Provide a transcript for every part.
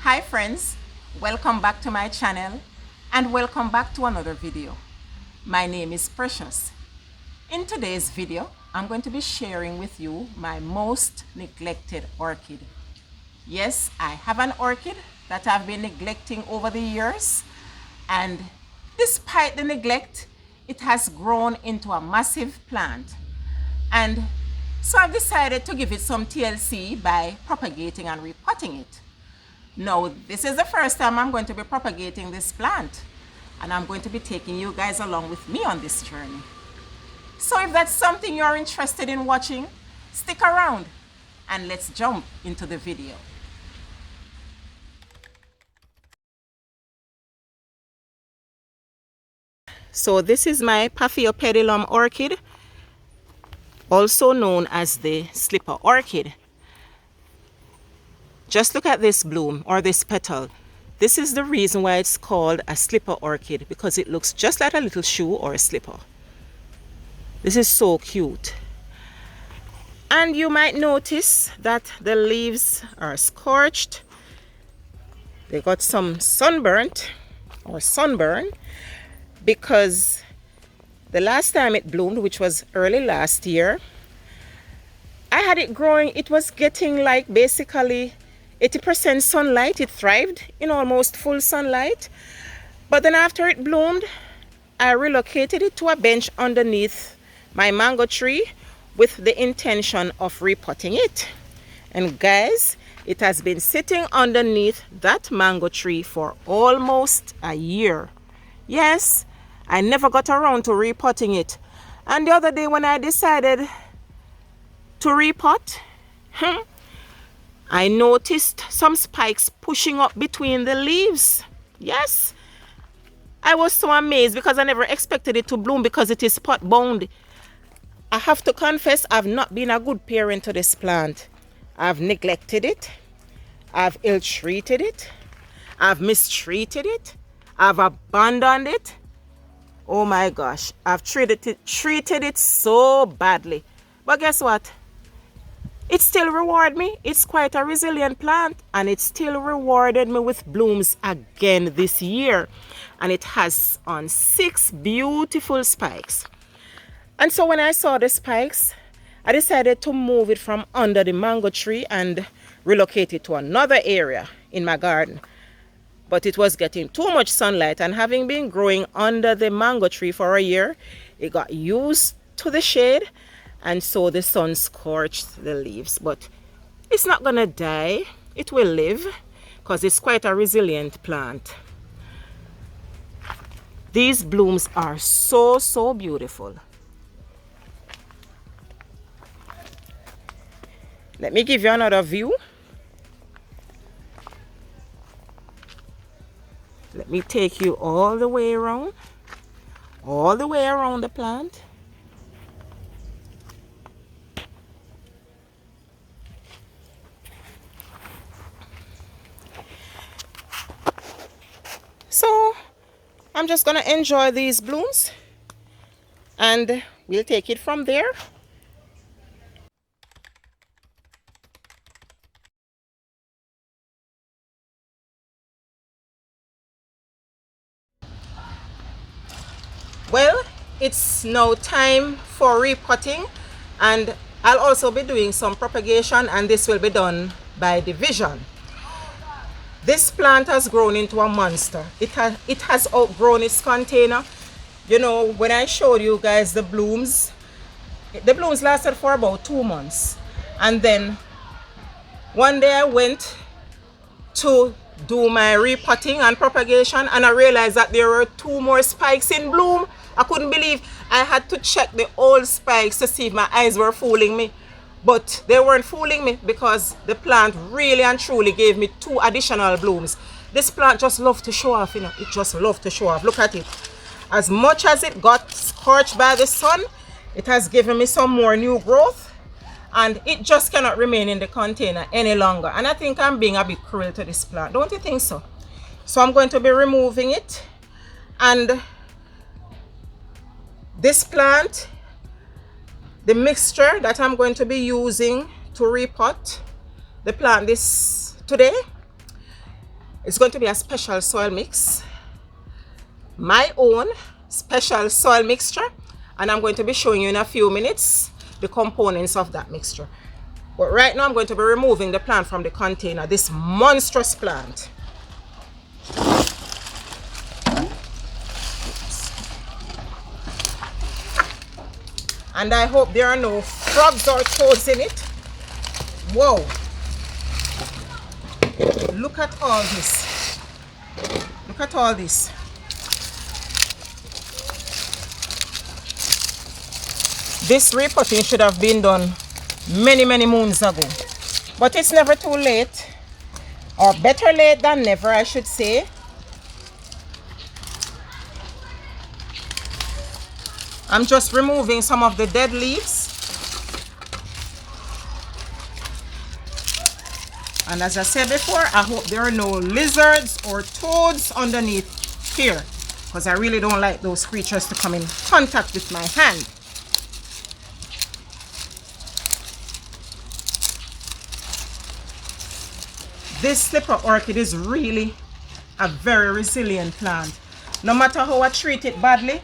Hi friends, welcome back to my channel and welcome back to another video. My name is Precious. In today's video, I'm going to be sharing with you my most neglected orchid. Yes, I have an orchid that I've been neglecting over the years, and despite the neglect, it has grown into a massive plant. And so I've decided to give it some TLC by propagating and repotting it. Now, this is the first time I'm going to be propagating this plant, and I'm going to be taking you guys along with me on this journey. So if that's something you're interested in watching, stick around and let's jump into the video. So this is my paphiopedilum orchid, also known as the slipper orchid. Just look at this bloom or this petal. This is the reason why it's called a slipper orchid, because it looks just like a little shoe or a slipper. This is so cute. And you might notice that the leaves are scorched. They got some sunburn, because the last time it bloomed, which was early last year, I had it growing. It was getting like basically 80% sunlight. It thrived in almost full sunlight. But then after it bloomed, I relocated it to a bench underneath my mango tree with the intention of repotting it. And guys, it has been sitting underneath that mango tree for almost a year. Yes, I never got around to repotting it. And the other day when I decided to repot, I noticed some spikes pushing up between the leaves. Yes, I was so amazed because I never expected it to bloom because it is pot bound. I have to confess, I've not been a good parent to this plant. I've neglected it, I've ill-treated it, I've mistreated it, I've abandoned it. Oh my gosh, I've treated it so badly. But guess what? It still rewarded me. It's quite a resilient plant, and it still rewarded me with blooms again this year. And it has on 6 beautiful spikes. And so when I saw the spikes, I decided to move it from under the mango tree and relocate it to another area in my garden. But it was getting too much sunlight, and having been growing under the mango tree for a year, it got used to the shade. And so the sun scorched the leaves, but it's not gonna die. It will live because it's quite a resilient plant. These blooms are so beautiful. Let me give you another view. Let me take you all the way around the plant. So I'm just gonna enjoy these blooms and we'll take it from there. Well, it's now time for repotting, and I'll also be doing some propagation, and this will be done by division. This plant has grown into a monster. It has outgrown its container. You know, when I showed you guys the blooms lasted for about 2 months. And then one day I went to do my repotting and propagation, and I realized that there were 2 more spikes in bloom. I couldn't believe. I had to check the old spikes to see if my eyes were fooling me. But they weren't fooling me, because the plant really and truly gave me 2 additional blooms. This plant just loved to show off, you know. It just loved to show off. Look at it. As much as it got scorched by the sun, it has given me some more new growth, and it just cannot remain in the container any longer. And I think I'm being a bit cruel to this plant. Don't you think so? So I'm going to be removing it. And this plant, the mixture that I'm going to be using to repot the plant today It's going to be a special soil mix, my own special soil mixture, and I'm going to be showing you in a few minutes the components of that mixture. But right now I'm going to be removing the plant from the container, this monstrous plant. And I hope there are no frogs or toads in it. Whoa! Look at all this. Look at all this. This repotting should have been done many moons ago. But it's never too late. Or better late than never, I should say. I'm just removing some of the dead leaves. And as I said before, I hope there are no lizards or toads underneath here, because I really don't like those creatures to come in contact with my hand. This slipper orchid is really a very resilient plant. No matter how I treat it badly,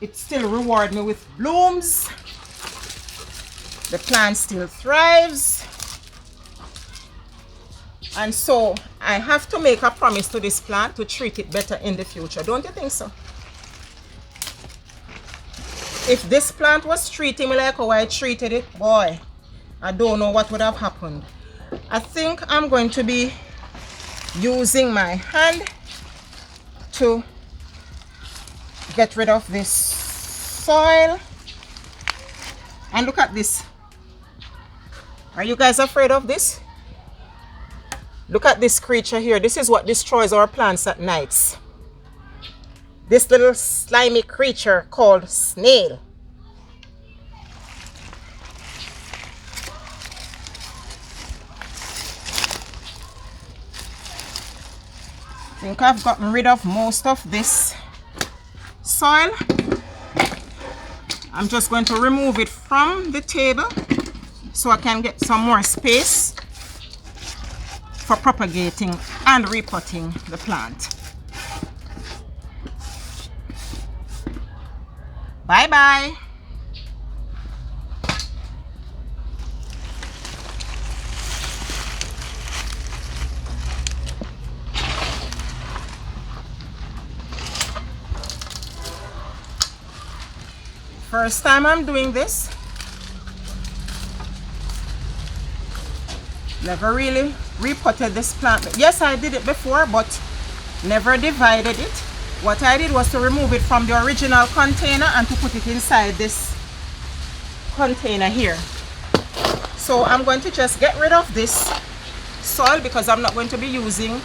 it still rewards me with blooms. The plant still thrives. And so I have to make a promise to this plant to treat it better in the future. Don't you think so? If this plant was treating me like how I treated it, boy, I don't know what would have happened. I think I'm going to be using my hand to get rid of this soil. And look at this. Are you guys afraid of this? Look at this creature here. This is what destroys our plants at nights. This little slimy creature called snail. I think I've gotten rid of most of this soil. I'm just going to remove it from the table so I can get some more space for propagating and repotting the plant. Bye bye. First time I'm doing this. Never really repotted this plant. Yes, I did it before, but never divided it. What I did was to remove it from the original container and to put it inside this container here. So I'm going to just get rid of this soil because I'm not going to be using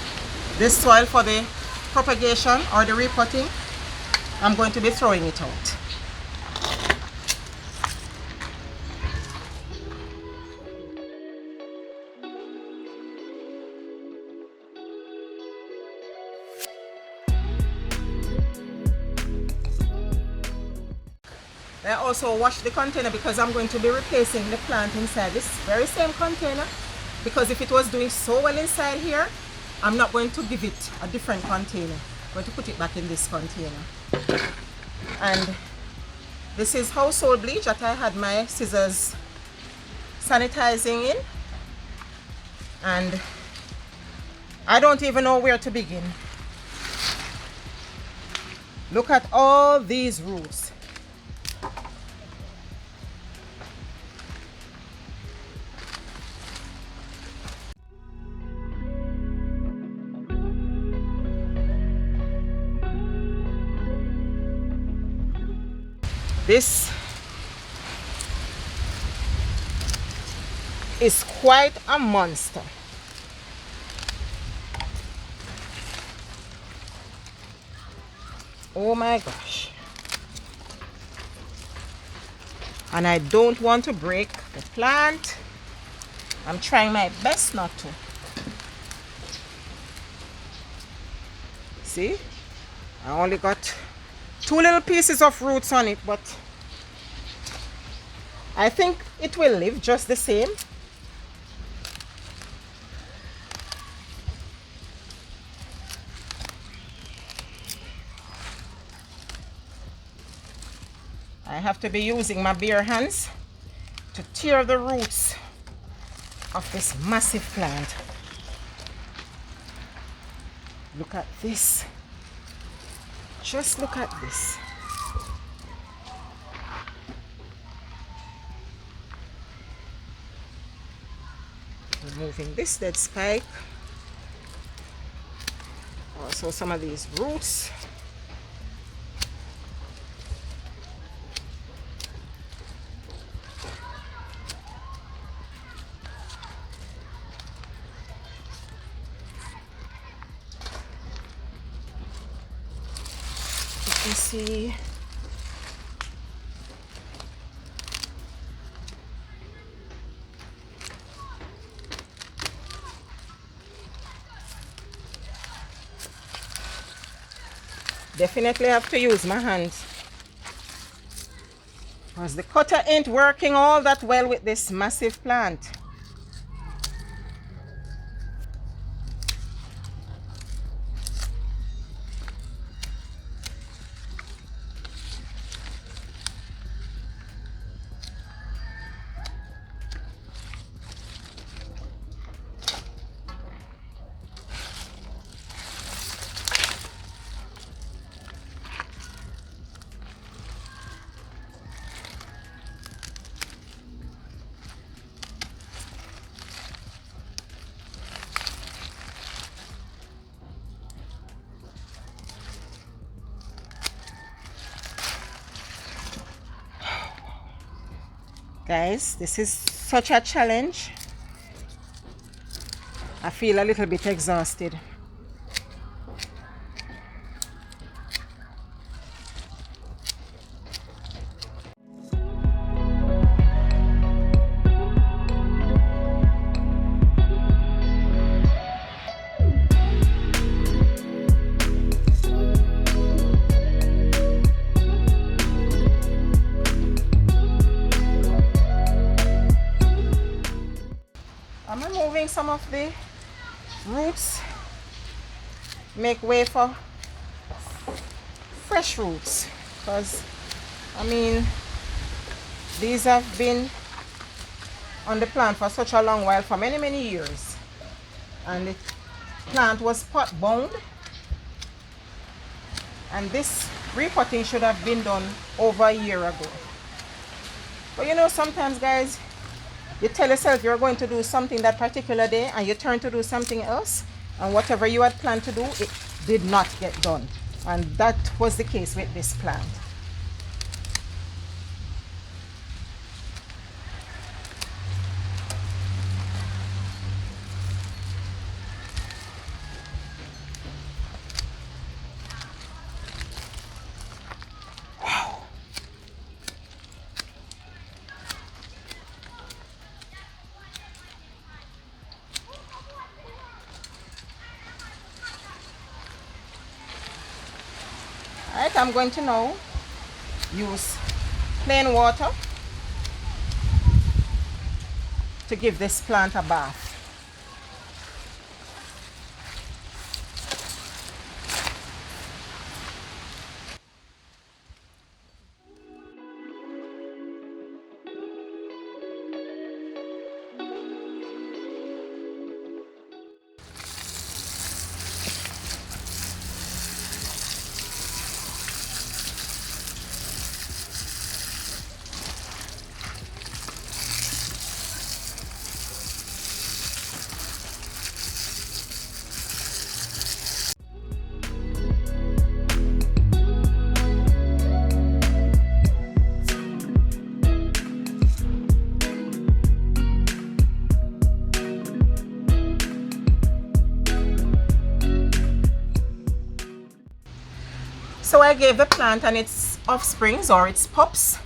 this soil for the propagation or the repotting. I'm going to be throwing it out. I also wash the container because I'm going to be replacing the plant inside this very same container, because if it was doing so well inside here, I'm not going to give it a different container. I'm going to put it back in this container. And this is household bleach that I had my scissors sanitizing in, and I don't even know where to begin. Look at all these roots. This is quite a monster. Oh my gosh. And I don't want to break the plant. I'm trying my best not to. See? I only got 2 little pieces of roots on it, but I think it will live just the same. I have to be using my bare hands to tear the roots of this massive plant. Look at this. Just look at this. Removing this dead spike. Also some of these roots. You can see definitely have to use my hands because the cutter ain't working all that well with this massive plant. Guys, this is such a challenge. I feel a little bit exhausted. I'm removing some of the roots, make way for fresh roots, because I mean these have been on the plant for such a long while, for many years, and the plant was pot bound, and this repotting should have been done over a year ago. But you know, sometimes guys, you tell yourself you're going to do something that particular day and you turn to do something else, and whatever you had planned to do, it did not get done. And that was the case with this plant. Alright, I'm going to now use plain water to give this plant a bath. So I gave the plant and its offsprings, or its pups,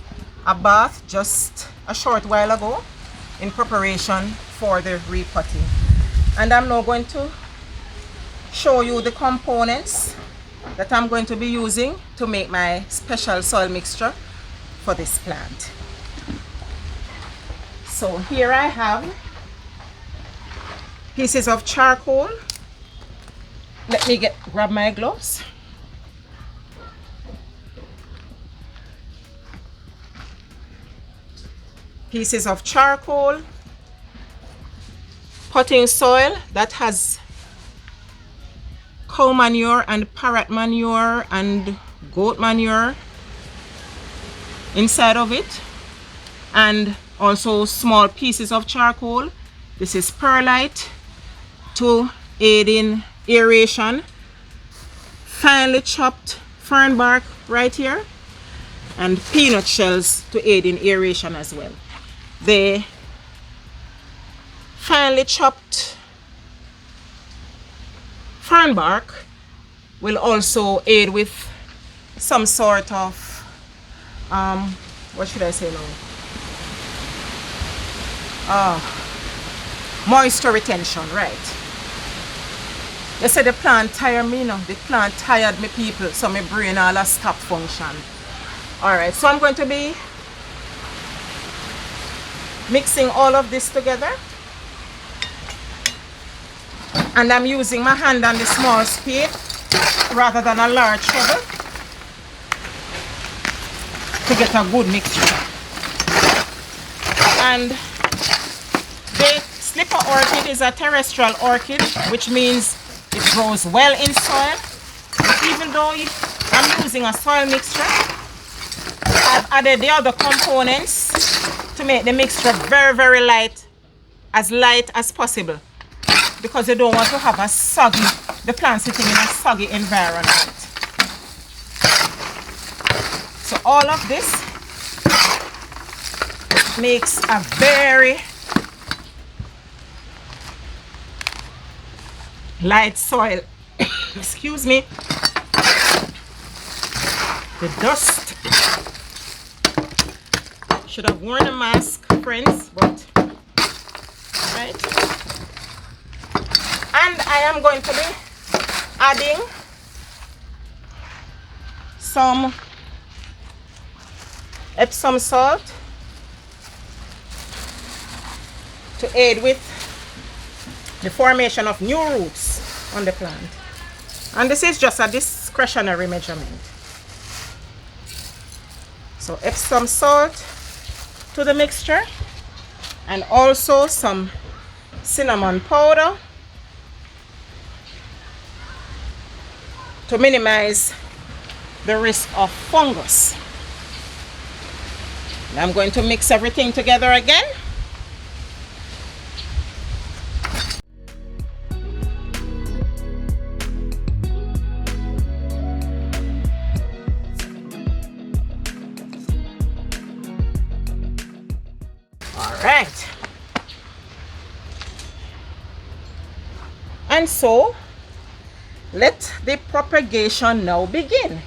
a bath just a short while ago in preparation for the repotting. And I'm now going to show you the components that I'm going to be using to make my special soil mixture for this plant. So here I have pieces of charcoal. Let me grab my gloves. pieces of charcoal, potting soil that has cow manure and parrot manure and goat manure inside of it, and also small pieces of charcoal. This is perlite to aid in aeration, finely chopped fern bark right here, and peanut shells to aid in aeration as well. The finely chopped fern bark will also aid with some sort of what should I say now? Moisture retention, right? They say the plant tired me, no? The plant tired me, people, so my brain all a stop function. Alright, so I'm going to be mixing all of this together, and I'm using my hand and the small spade rather than a large shovel to get a good mixture. And the slipper orchid is a terrestrial orchid, which means it grows well in soil. But even though I'm using a soil mixture, I've added the other components to make the mixture very, very light as possible, because you don't want to have the plant sitting in a soggy environment. So all of this makes a very light soil. Excuse me. The dust. Should have worn a mask, friends, but right. And I am going to be adding some Epsom salt to aid with the formation of new roots on the plant. And this is just a discretionary measurement. So Epsom salt to the mixture, and also some cinnamon powder to minimize the risk of fungus. And I'm going to mix everything together again. Right, and so let the propagation now begin.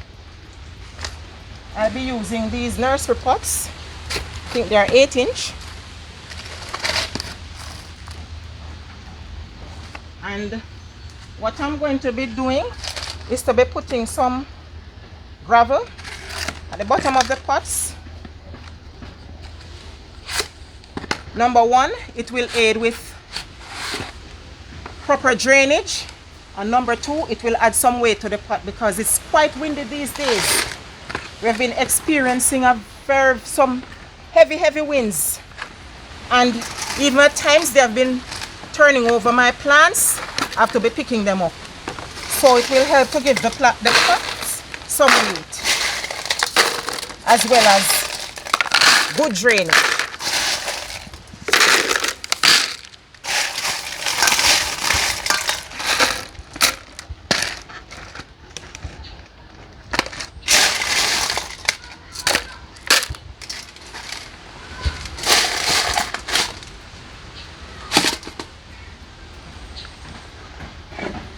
I'll be using these nursery pots. I think they are 8-inch, and what I'm going to be doing is to be putting some gravel at the bottom of the pots. Number one, it will aid with proper drainage, and number two, it will add some weight to the pot because it's quite windy these days. We've been experiencing some heavy winds, and even at times they have been turning over my plants. I have to be picking them up, so it will help to give the pots some weight as well as good drainage.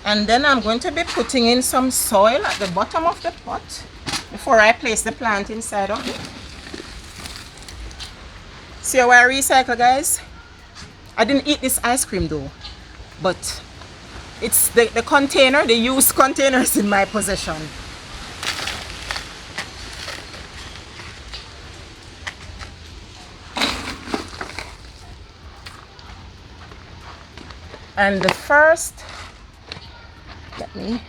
And then I'm going to be putting in some soil at the bottom of the pot before I place the plant inside of it. See how I recycle, guys? I didn't eat this ice cream though, but it's the container, the used containers in my possession. And the first, let me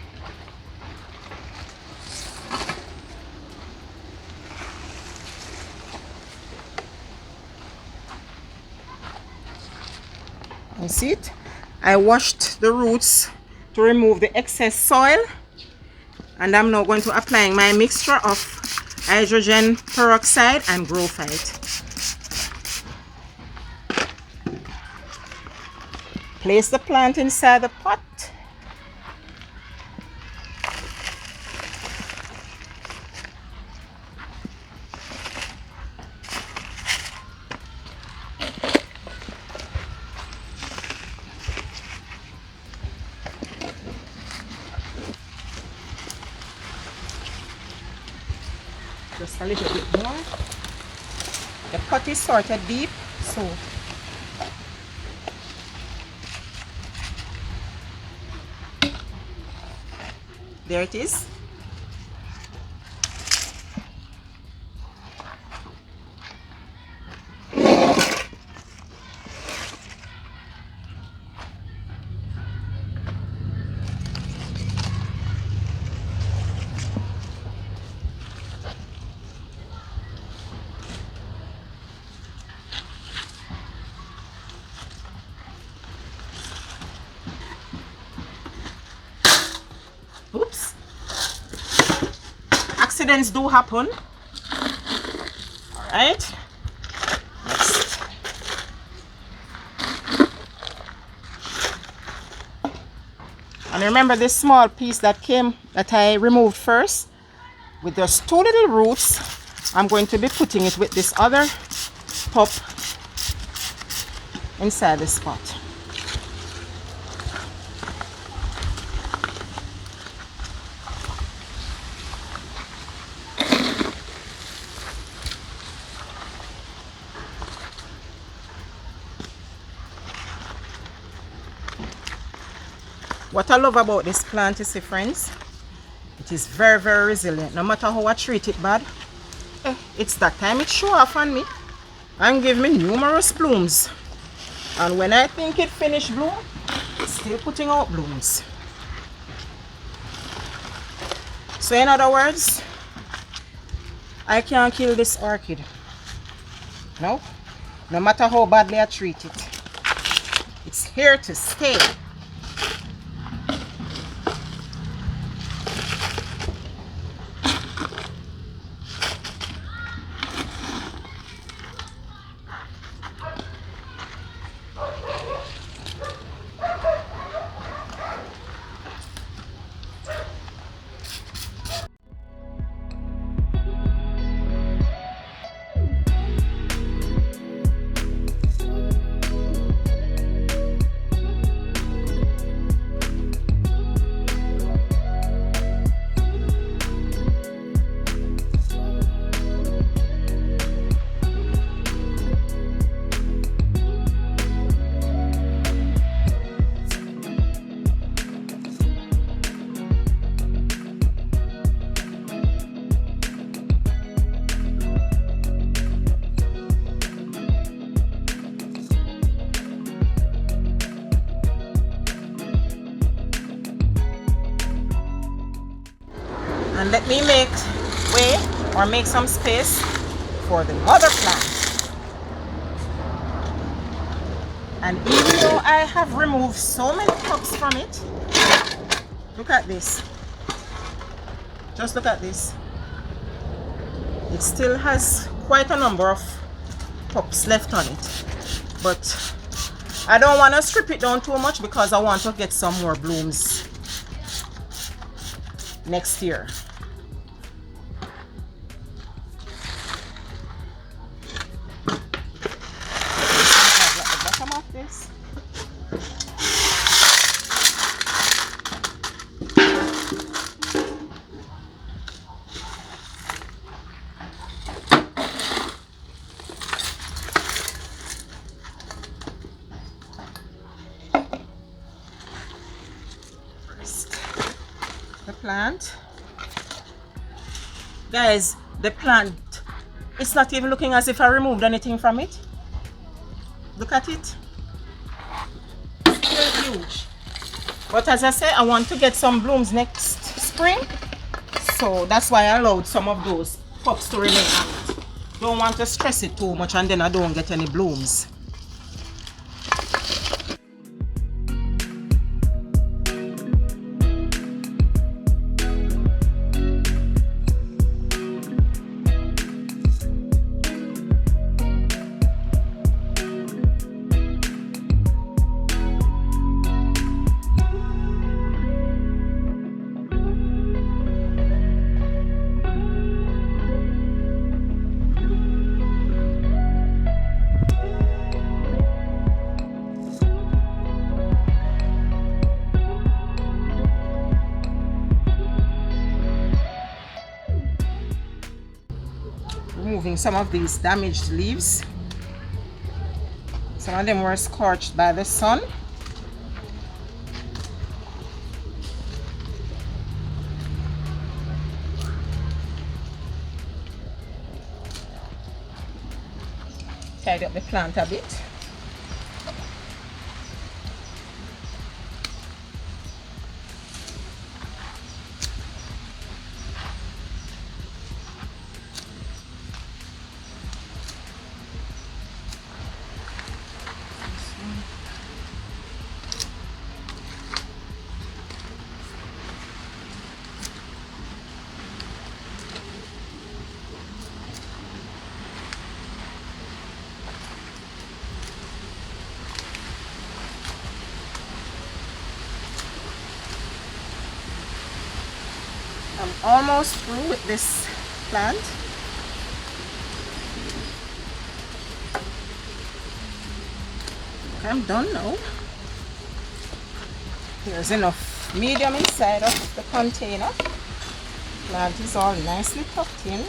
You see it? I washed the roots to remove the excess soil, and I'm now going to apply my mixture of hydrogen peroxide and Growphite. Place the plant inside the pot. Just a little bit more. The pot is sort of deep, so there it is. Oops. Accidents do happen. Alright. Next. And remember this small piece that I removed first with those two little roots. I'm going to be putting it with this other top inside this pot. What I love about this plant is, friends, it is very, very resilient. No matter how I treat it bad, it's that time it show off on me and give me numerous blooms. And when I think it finished bloom, it's still putting out blooms. So in other words, I can't kill this orchid. No matter how badly I treat it. It's here to stay. And let me make way or make some space for the mother plant. And even though I have removed so many cups from it, look at this. Just look at this. It still has quite a number of cups left on it. But I don't want to strip it down too much because I want to get some more blooms next year. This. First, the plant. Guys, the plant, it's not even looking as if I removed anything from it. Look at it. Huge. But as I say, I want to get some blooms next spring, so that's why I allowed some of those cups to remain on it. Don't want to stress it too much and then I don't get any blooms. removing some of these damaged leaves. Some of them were scorched by the sun. Tidy up the plant a bit. I'm almost through with this plant. I'm done now. There's enough medium inside of the container. Plant is all nicely tucked in.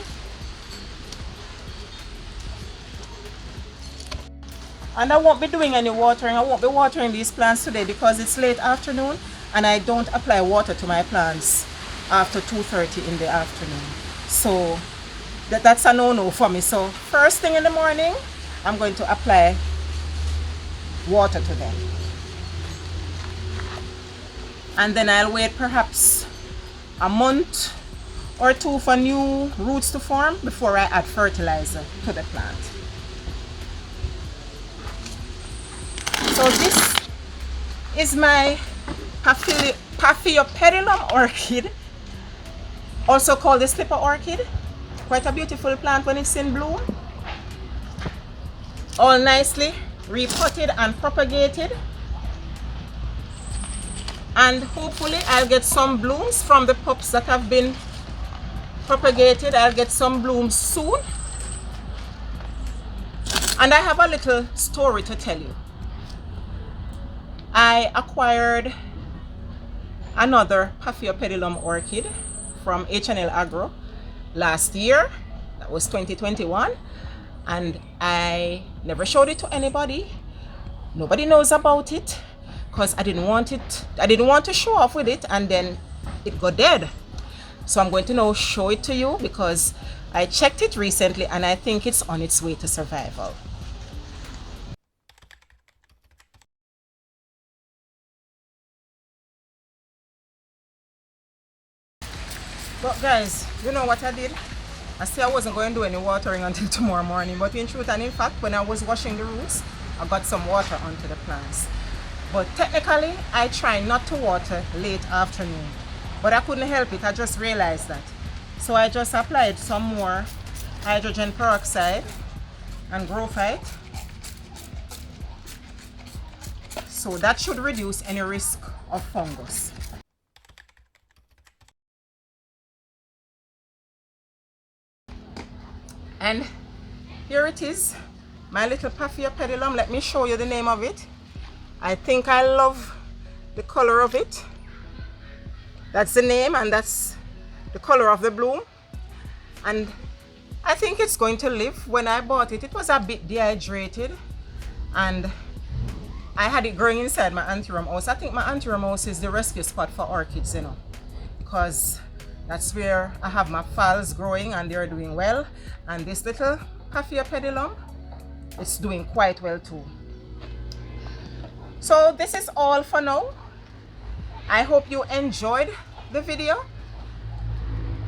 And I won't be doing any watering. I won't be watering these plants today because it's late afternoon and I don't apply water to my plants after 2:30 in the afternoon. So that's a no-no for me. So first thing in the morning, I'm going to apply water to them. And then I'll wait perhaps a month or two for new roots to form before I add fertilizer to the plant. So this is my paphiopedilum orchid, also called the slipper orchid. Quite a beautiful plant when it's in bloom. All nicely repotted and propagated. And hopefully I'll get some blooms from the pups that have been propagated. I'll get some blooms soon. And I have a little story to tell you. I acquired another paphiopedilum orchid from EverGrow last year. That was 2021, and I never showed it to anybody. Nobody knows about it because I didn't want to show off with it and then it got dead. So I'm going to now show it to you because I checked it recently and I think it's on its way to survival. But guys, you know what I did? I said I wasn't going to do any watering until tomorrow morning, but in truth and in fact, when I was washing the roots, I got some water onto the plants. But technically, I try not to water late afternoon, but I couldn't help it. I just realized that. So I just applied some more hydrogen peroxide and Growphite. So that should reduce any risk of fungus. And here it is, my little paphiopedilum. Let me show you the name of it. I think I love the color of it. That's the name and that's the color of the bloom. And I think it's going to live. When I bought it, it was a bit dehydrated and I had it growing inside my anthurium house. I think my anthurium house is the rescue spot for orchids, you know, because that's where I have my falls growing and they're doing well. And this little paphiopedilum, it's doing quite well too. So this is all for now. I hope you enjoyed the video.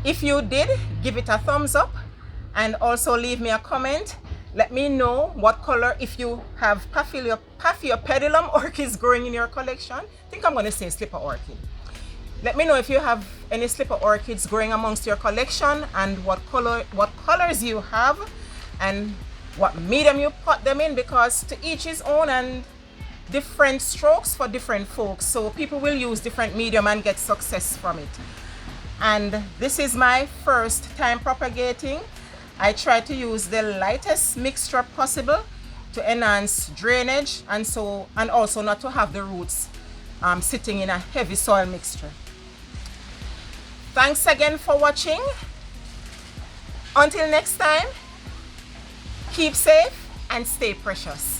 If you did, give it a thumbs up and also leave me a comment. Let me know what color, if you have paphiopedilum orchids growing in your collection. I think I'm going to say slipper orchid. Let me know if you have any slipper orchids growing amongst your collection and what colors you have and what medium you pot them in, because to each his own and different strokes for different folks. So people will use different medium and get success from it. And this is my first time propagating. I try to use the lightest mixture possible to enhance drainage and also not to have the roots sitting in a heavy soil mixture. Thanks again for watching. Until next time, Keep safe and stay precious.